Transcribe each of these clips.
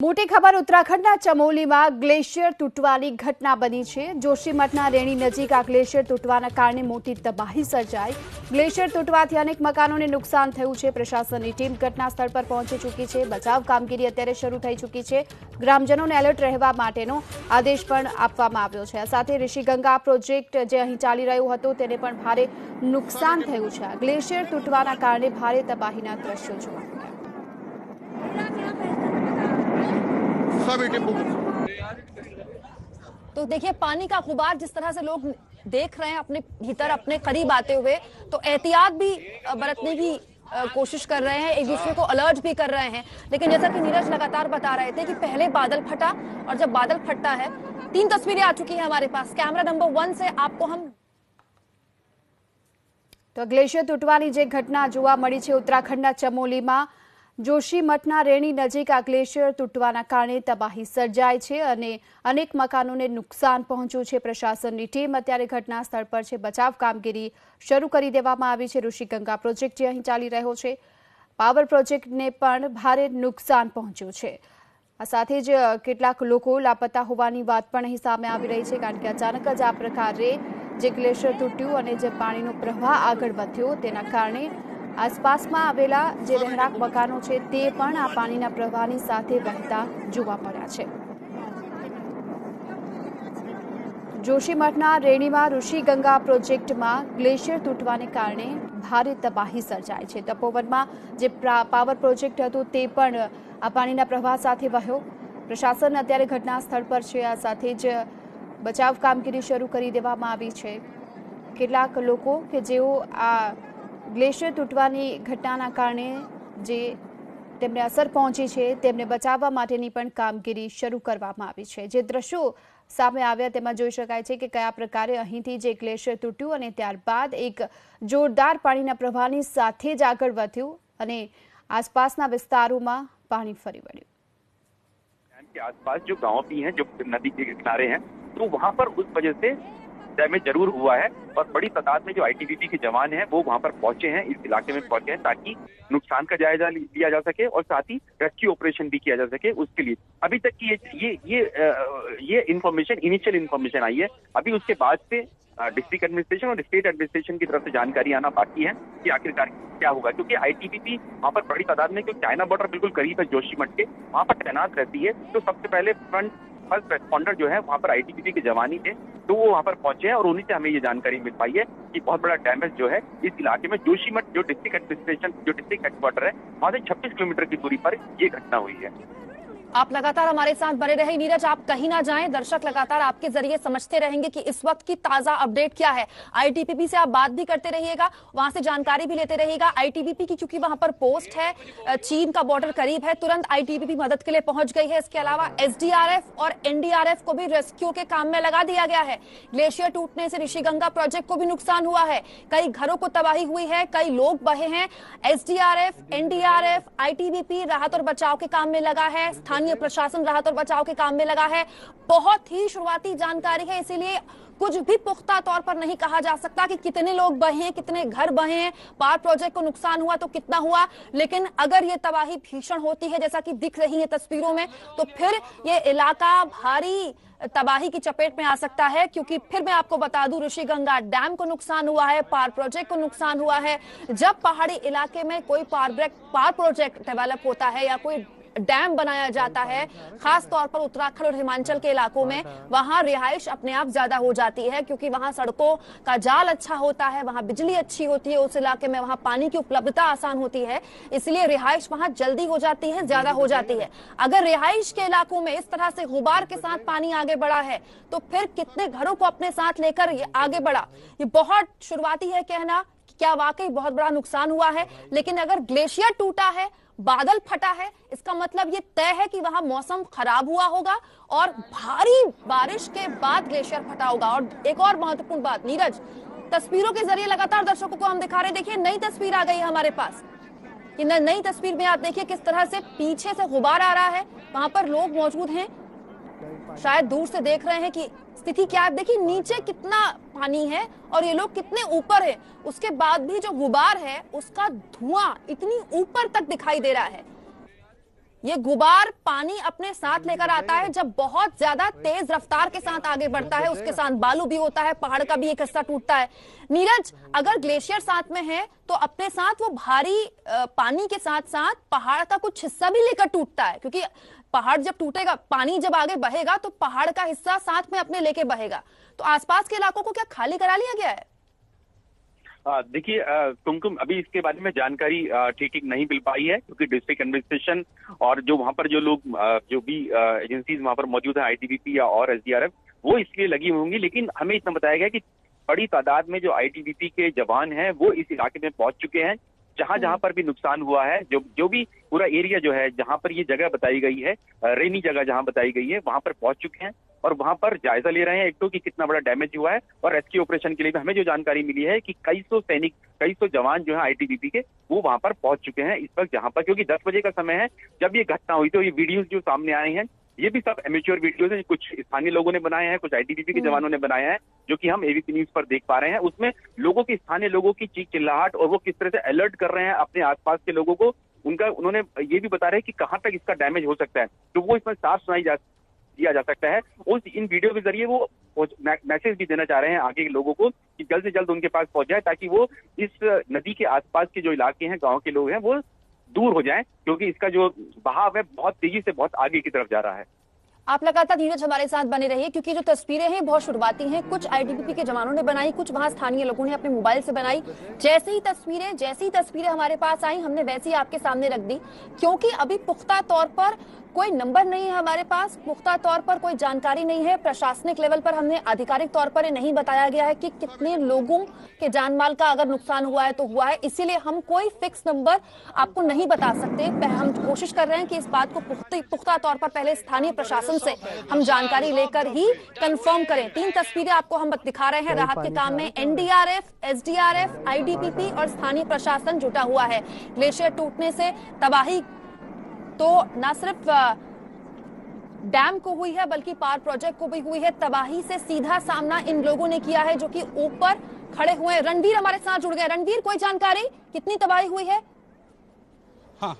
મોટી ખબર ઉત્તરાખંડના ચમોલીમાં ગ્લેશિયર તૂટવાની ઘટના બની છે। જોશીમઠના રેણી નજીક આ ગ્લેશિયર તૂટવાના કારણે મોટી તબાહી સર્જાઈ। ગ્લેશિયર તૂટવાથી અનેક મકાનોને નુકસાન થયું છે। પ્રશાસનની ટીમ ઘટના સ્થળ પર પહોંચી ચૂકી છે। બચાવ કામગીરી અત્યારે શરૂ થઈ ચૂકી છે। ગ્રામજનોને એલર્ટ રહેવા માટેનો આદેશ પણ આપવામાં આવ્યો છે। આ સાથે ઋષિગંગા પ્રોજેક્ટ જે અહીં ચાલી રહ્યો હતો તેને પણ ભારે નુકસાન થયું છે। ગ્લેશિયર તૂટવાના કારણે ભારે તબાહીના દ્રશ્યો જોવા મળ્યા। तो देखिए पानी का गुबार जिस तरह से लोग देख रहे हैं अपने भीतर अपने करीब आते हुए, तो एहतियात भी बरतने की कोशिश कर रहे हैं, एक दूसरे को अलर्ट भी कर रहे हैं। लेकिन जैसा कि नीरज लगातार बता रहे थे कि पहले बादल फटा और जब बादल फटता है, 3 तस्वीरें आ चुकी हैं हमारे पास। कैमरा नंबर 1 से आपको हम तो ग्लेशियर तूटवानी जे घटना जोवा मળી છે ઉત્તરાખંડના ચમોલીમાં જોશીમઠના રેણી નજીક આ ગ્લેશિયર તૂટવાના કારણે તબાહી સર્જાઈ છે અને અનેક મકાનોને નુકસાન પહોંચ્યું છે। પ્રશાસનની ટીમ અત્યારે ઘટના સ્થળ પર છે। બચાવ કામગીરી શરૂ કરી દેવામાં આવી છે। ઋષિગંગા પ્રોજેક્ટ જે અહીં ચાલી રહ્યો છે, પાવર પ્રોજેક્ટને પણ ભારે નુકસાન પહોંચ્યું છે। આ સાથે જ કેટલાક લોકો લાપતા હોવાની વાત પણ અહીં સામે આવી રહી છે, કારણ કે અચાનક જ આ પ્રકારે જે ગ્લેશિયર તૂટ્યું અને જે પાણીનો પ્રવાહ આગળ વધ્યો તેના કારણે આસપાસમાં આવેલા જે રહેણાંક મકાનો છે તે પણ આ પાણીના પ્રવાહની સાથે વહેતા જોવા મળ્યા છે। જોશીમઠના રેણીમાં ઋષિગંગા પ્રોજેક્ટમાં ગ્લેશિયર તૂટવાને કારણે ભારે તબાહી સર્જાઈ છે। તપોવનમાં જે પાવર પ્રોજેક્ટ હતો તે પણ આ પાણીના પ્રવાહ સાથે વહ્યો। પ્રશાસન અત્યારે ઘટના સ્થળ પર છે। આ સાથે જ બચાવ કામગીરી શરૂ કરી દેવામાં આવી છે। કેટલાક લોકો કે જેઓ આ ગ્લેશિયર તૂટવાની ઘટનાના કારણે જે તેમને અસર પહોંચી છે તેમને બચાવવા માટેની પણ કામગીરી શરૂ કરવામાં આવી છે। જે દ્રશ્યો સામે આવ્યા તેમાં જોઈ શકાય છે કે કયા પ્રકારે અહીંથી જે ગ્લેશિયર તૂટ્યું અને ત્યારબાદ એક જોરદાર પાણીના પ્રવાહની સાથે જ આગળ વધ્યું અને આસપાસના વિસ્તારોમાં પાણી ફરી વળ્યું। के आसपास जो गांव भी हैं, जो नदी के किनारे हैं, तो वहां पर उस वजह से डैमेज जरूर हुआ है और बड़ी तादाद में जो आईटीबीपी के जवान हैं वो वहां पर पहुंचे हैं, इस इलाके में पहुंचे हैं ताकि नुकसान का जायजा लिया जा सके और साथ ही रेस्क्यू ऑपरेशन भी किया जा सके। उसके लिए अभी तक की ये इन्फॉर्मेशन, इनिशियल इन्फॉर्मेशन आई है। अभी उसके बाद से डिस्ट्रिक्ट एडमिनिस्ट्रेशन और स्टेट एडमिनिस्ट्रेशन की तरफ से जानकारी आना बाकी है कि आखिरकार क्या होगा, क्योंकि आईटीबीपी वहां पर बड़ी तादाद में, क्योंकि चाइना बॉर्डर बिल्कुल करीब है जोशीमठ के, वहां पर तैनात रहती है। तो सबसे पहले फर्स्ट रेस्पॉन्डर जो है वहां पर आईटीबीपी के जवान ही थे, तो वो वहां पर पहुंचे हैं और उन्हीं से हमें ये जानकारी मिल पाई है कि बहुत बड़ा डैमेज जो है इस इलाके में जोशीमठ जो डिस्ट्रिक्ट एडमिनिस्ट्रेशन, जो डिस्ट्रिक्ट हेडक्वार्टर है, वहां से 26 किलोमीटर की दूरी पर ये घटना हुई है। आप लगातार हमारे साथ बने रहे। नीरज, आप कहीं ना जाएं, दर्शक लगातार आपके जरिए समझते रहेंगे कि इस वक्त की ताजा अपडेट क्या है। आईटीबीपी से आप बात भी करते रहिएगा, वहां से जानकारी भी लेते रहिएगा। आईटीबीपी की क्योंकि वहां पर पोस्ट है, चीन का बॉर्डर करीब है, तुरंत आईटीबीपी मदद के लिए पहुंच गई है। इसके अलावा एसडीआरएफ और एनडीआरएफ को भी रेस्क्यू के काम में लगा दिया गया है। ग्लेशियर टूटने से ऋषिगंगा प्रोजेक्ट को भी नुकसान हुआ है, कई घरों को तबाही हुई है, कई लोग बहे हैं। एसडीआरएफ, एनडीआरएफ, आईटीबीपी राहत और बचाव के काम में लगा है। स्थानीय प्रशासन राहत और बचाव के काम में लगा है। बहुत ही शुरुआती जानकारी है, इसीलिए कुछ भी पुख्ता तौर पर नहीं कहा जा सकता कि कितने लोग बहे हैं, कितने घर बहे हैं, पावर प्रोजेक्ट को नुकसान हुआ तो कितना हुआ। लेकिन अगर ये तबाही भीषण होती है जैसा कि दिख रही है तस्वीरों में, तो फिर ये इलाका भारी तबाही की चपेट में आ सकता है। क्योंकि फिर मैं आपको बता दूं, ऋषिगंगा डैम को नुकसान हुआ है, पावर प्रोजेक्ट को नुकसान हुआ है। जब पहाड़ी इलाके में कोई पावर प्रोजेक्ट डेवलप होता है या कोई डैम बनाया जाता है, खास तौर पर उत्तराखंड और हिमाचल के इलाकों में, वहां रिहाइश अपने आप ज्यादा हो जाती है, क्योंकि वहां सड़कों का जाल अच्छा होता है, वहां बिजली अच्छी होती है उस इलाके में, वहां पानी की उपलब्धता आसान होती है, इसलिए रिहाइश वहां जल्दी हो जाती है, ज्यादा हो जाती है। अगर रिहाइश के इलाकों में इस तरह से गुबार के साथ पानी आगे बढ़ा है, तो फिर कितने घरों को अपने साथ लेकर ये आगे बढ़ा। ये बहुत शुरुआती है कहना क्या वाकई बहुत बड़ा नुकसान हुआ है। लेकिन अगर ग्लेशियर टूटा है, बादल फटा है, इसका मतलब ये तय है कि वहां मौसम खराब हुआ होगा और भारी बारिश के बाद ग्लेशियर फटा होगा। और एक और महत्वपूर्ण बात नीरज, तस्वीरों के जरिए लगातार दर्शकों को हम दिखा रहे, देखिए नई तस्वीर आ गई है हमारे पास। कि नई तस्वीर में आप देखिए किस तरह से पीछे से गुबार आ रहा है, वहां पर लोग मौजूद हैं, शायद दूर से देख रहे हैं कि स्थिति क्या है। देखिए नीचे कितना पानी है और ये लोग कितने ऊपर है, उसके बाद भी जो गुबार है उसका धुआं इतनी ऊपर तक दिखाई दे रहा है। ये गुबार पानी अपने साथ लेकर आता है जब बहुत ज्यादा तेज रफ्तार के साथ आगे बढ़ता है, उसके साथ बालू भी होता है, पहाड़ का भी एक हिस्सा टूटता है। नीरज, अगर ग्लेशियर साथ में है तो अपने साथ वो भारी पानी के साथ साथ पहाड़ का कुछ हिस्सा भी लेकर टूटता है, क्योंकि पहाड़ जब टूटेगा, पानी जब आगे बहेगा तो पहाड़ का हिस्सा साथ में अपने लेके बहेगा। तो आसपास के इलाकों को क्या खाली करा लिया गया है? देखिए कुमकुम, अभी इसके बारे में जानकारी ठीक नहीं मिल पाई है, क्योंकि डिस्ट्रिक्ट एडमिनिस्ट्रेशन और जो वहां पर जो लोग जो भी एजेंसीज वहां पर मौजूद है, ITBP या और SDRF, वो इसलिए लगी होंगी। लेकिन हमें इतना बताया गया कि बड़ी तादाद में जो ITBP के जवान हैं वो इस इलाके में पहुंच चुके हैं। जहां जहां पर भी नुकसान हुआ है, जो भी पूरा एरिया जो है, जहां पर ये जगह बताई गई है, रेनी जगह जहां बताई गई है, वहां पर पहुंच चुके हैं और वहां पर जायजा ले रहे हैं एक तो कि कितना बड़ा डैमेज हुआ है। और रेस्क्यू ऑपरेशन के लिए भी हमें जो जानकारी मिली है कि कई सौ जवान जो है ITBP के, वो वहां पर पहुंच चुके हैं इस वक्त जहां पर, क्योंकि 10 बजे का समय है जब ये घटना हुई। तो ये वीडियोज जो सामने आए हैं, ये भी सब एमेच्योर वीडियोज हैं, कुछ स्थानीय लोगों ने बनाए हैं, कुछ ITBP के जवानों ने बनाए हैं, जो कि हम ABP न्यूज पर देख पा रहे हैं। उसमें स्थानीय लोगों की चीख चिल्लाहट और वो किस तरह से अलर्ट कर रहे हैं अपने आसपास के लोगों को, उन्होंने ये भी बता रहे हैं कि कहां तक इसका डैमेज हो सकता है, तो वो इसमें साफ दिया जा सकता है। इन वीडियो के जरिए वो मैसेज भी देना चाह रहे हैं आगे के लोगों को कि जल्द से जल्द उनके पास पहुंच जाए, ताकि वो इस नदी के आसपास के जो इलाके हैं, गांव के लोग हैं, वो दूर हो जाएं, क्योंकि इसका जो बहाव है बहुत तेजी से बहुत आगे की तरफ जा रहा है। आप लगातार नीरज हमारे साथ बने रहिए, क्योंकि जो तस्वीरें हैं बहुत शुरुआती हैं, कुछ ITBP के जवानों ने बनाई, कुछ वहां स्थानीय लोगों ने अपने मोबाइल से बनाई। जैसी ही तस्वीरें हमारे पास आई, हमने वैसी आपके सामने रख दी, क्योंकि अभी पुख्ता तौर पर कोई नंबर नहीं है हमारे पास, पुख्ता तौर पर कोई जानकारी नहीं है। प्रशासनिक लेवल पर हमने आधिकारिक तौर पर नहीं बताया गया है कि कितने लोगों के जान माल का अगर नुकसान हुआ है तो हुआ है, इसीलिए हम कोई फिक्स नंबर आपको नहीं बता सकते। हम कोशिश कर रहे हैं कि इस बात को पुख्ता तौर पर पहले स्थानीय प्रशासन से हम जानकारी लेकर ही कंफर्म करें। 3 तस्वीरें आपको हम दिखा रहे हैं। राहत के काम में NDRF, SDRF, ITBP और स्थानीय प्रशासन जुटा हुआ है। ग्लेशियर टूटने से तबाही तो न सिर्फ डैम को हुई है, बल्कि पावर प्रोजेक्ट को भी हुई है। तबाही से सीधा सामना इन लोगों ने किया है जो कि ऊपर खड़े हुए हैं। रणवीर हमारे साथ जुड़ गए। रणवीर, कोई जानकारी, कितनी तबाही हुई है? हाँ,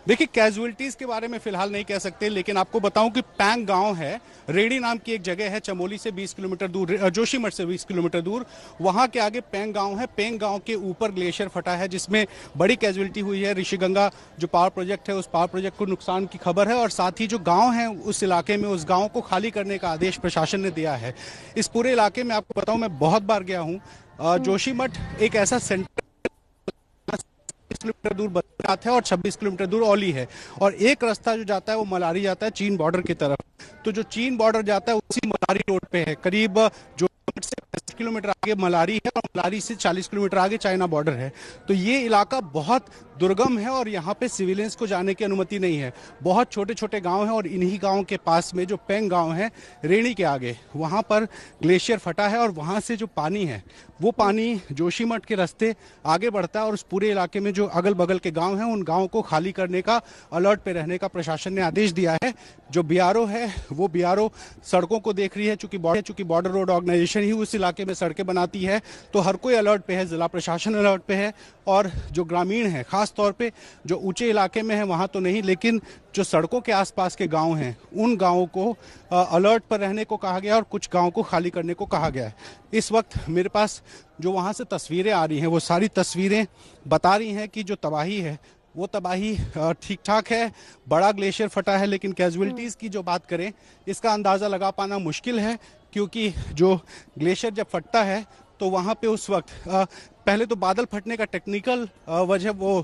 देखिए, कैजुअलिटीज के बारे में फिलहाल नहीं कह सकते, लेकिन आपको बताऊं कि पैंग गांव है, रेडी नाम की एक जगह है, चमोली से 20 किलोमीटर दूर, जोशीमठ से 20 किलोमीटर दूर, वहां के आगे पैंग गांव है। पैंग गांव के ऊपर ग्लेशियर फटा है, जिसमें बड़ी कैजुअलिटी हुई है। ऋषिगंगा जो पावर प्रोजेक्ट है, उस पावर प्रोजेक्ट को नुकसान की खबर है, और साथ ही जो गाँव है उस इलाके में, उस गाँव को खाली करने का आदेश प्रशासन ने दिया है। इस पूरे इलाके में आपको बताऊं, मैं बहुत बार गया हूँ। जोशीमठ एक ऐसा सेंटर किलोमीटर दूर बद्रीनाथ है और 26 किलोमीटर दूर औली है, और एक रास्ता जो जाता है वो मलारी जाता है चीन बॉर्डर की तरफ। तो जो चीन बॉर्डर जाता है उसी मलारी रोड पे है, करीब जो से 50 किलोमीटर आगे मलारी है, और मलारी से 40 किलोमीटर आगे चाइना बॉर्डर है। तो ये इलाका बहुत दुर्गम है और यहाँ पे सिविलियंस को जाने की अनुमति नहीं है। बहुत छोटे छोटे गांव हैं, और इन्हीं गांव के पास में जो पेंग गांव है, रेणी के आगे, वहाँ पर ग्लेशियर फटा है, और वहाँ से जो पानी है वो पानी जोशीमठ के रास्ते आगे बढ़ता है, और उस पूरे इलाके में जो अगल बगल के गाँव हैं, उन गाँव को खाली करने का, अलर्ट पे रहने का प्रशासन ने आदेश दिया है। जो BRO है वो BRO सड़कों को देख रही है, चूंकि बॉर्डर रोड ऑर्गेनाइजेशन ही उस इलाके में सड़कें बनाती है, तो हर कोई अलर्ट पे है, जिला प्रशासन अलर्ट पे है। और जो ग्रामीण है, खास तौर पे जो ऊंचे इलाके में है वहां तो नहीं, लेकिन जो सड़कों के आसपास के गांव हैं, उन गांवों को अलर्ट पर रहने को कहा गया, और कुछ गांवों को खाली करने को कहा गया है। इस वक्त मेरे पास जो वहां से तस्वीरें आ रही हैं, वो सारी तस्वीरें बता रही हैं कि जो तबाही है वो तबाही ठीक ठाक है। बड़ा ग्लेशियर फटा है, लेकिन कैजुअलिटीज की जो बात करें, इसका अंदाजा लगा पाना मुश्किल है, क्योंकि जो ग्लेशियर जब फटता है तो वहाँ पे उस वक्त पहले तो बादल फटने का टेक्निकल वजह वो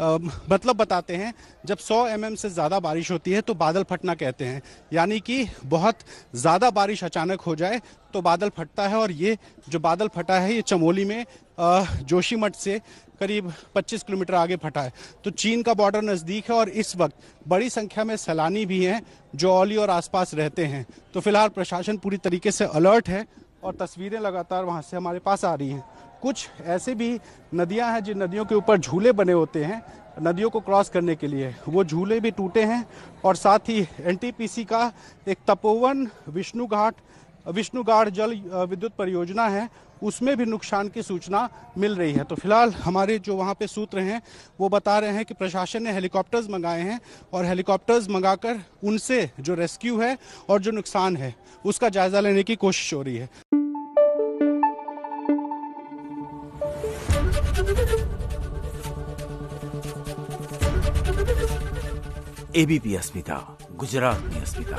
मतलब बताते हैं, जब 100 mm से ज़्यादा बारिश होती है तो बादल फटना कहते हैं, यानी कि बहुत ज़्यादा बारिश अचानक हो जाए तो बादल फटता है। और ये जो बादल फटा है, ये चमोली में जोशीमठ से करीब 25 किलोमीटर आगे फटा है। तो चीन का बॉर्डर नज़दीक है, और इस वक्त बड़ी संख्या में सैलानी भी हैं जो औली और आसपास रहते हैं। तो फिलहाल प्रशासन पूरी तरीके से अलर्ट है, और तस्वीरें लगातार वहाँ से हमारे पास आ रही हैं। कुछ ऐसे भी नदियाँ हैं जिन नदियों के ऊपर झूले बने होते हैं नदियों को क्रॉस करने के लिए, वो झूले भी टूटे हैं। और साथ ही NTPC का एक तपोवन, विष्णु घाट विष्णुगाड़ जल विद्युत परियोजना है उसमें भी नुकसान की सूचना मिल रही है। तो फिलहाल हमारे जो वहाँ पे सूत्र हैं वो बता रहे हैं कि प्रशासन ने हेलीकॉप्टर्स मंगाए हैं और हेलीकॉप्टर्स मंगाकर उनसे जो रेस्क्यू है और जो नुकसान है उसका जायजा लेने की कोशिश हो रही है। एबीपी अस्मिता, गुजरातની अस्मिता।